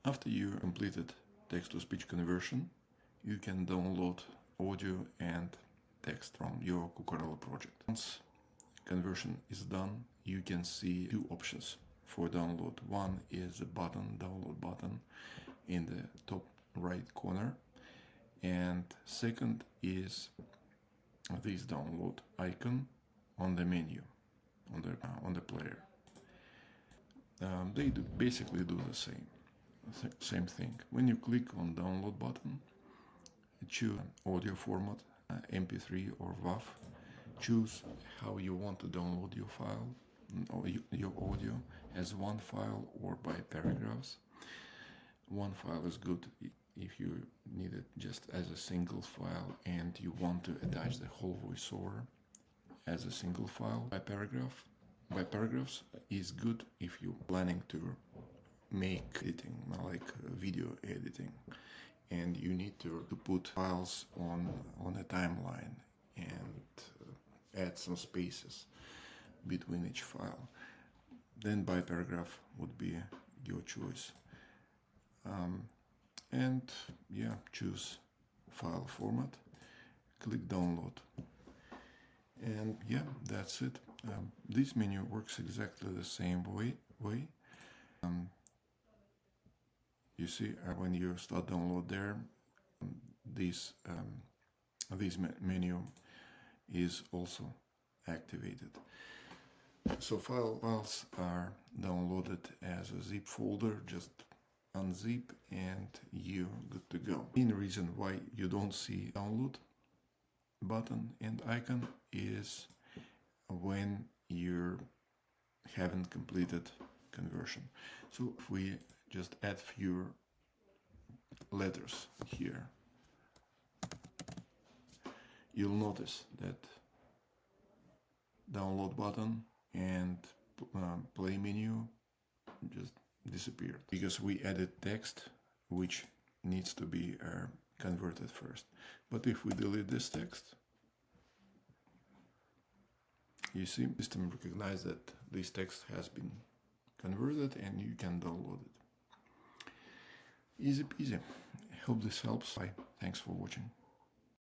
After you completed text-to-speech conversion, you can download audio and text from your Kukarella project. Once conversion is done, you can see two options for download. One is the download button in the top right corner, and second is this download icon on the menu, on the player. They basically do the same thing. When you click on download button, choose audio format, MP3 or WAV. Choose how you want to download your file or your audio, as one file or by paragraphs. One file is good if you need it just as a single file and you want to attach the whole voiceover as a single file. By paragraphs is good if you're planning to make editing, like video editing, and you need to put files on a timeline and add some spaces between each file. Then by paragraph would be your choice. And yeah, choose file format, click download, and yeah, that's it. This menu works exactly the same way. You see, when you start download there, this menu is also activated. So files are downloaded as a zip folder. Just unzip and you're good to go. The main reason why you don't see download button and icon is when you haven't completed conversion. So if we just add few letters here, you'll notice that download button and play menu just disappeared, because we added text which needs to be converted first. But if we delete this text, you see, the system recognizes that this text has been converted and you can download it. Easy peasy. Hope this helps. Bye. Thanks for watching.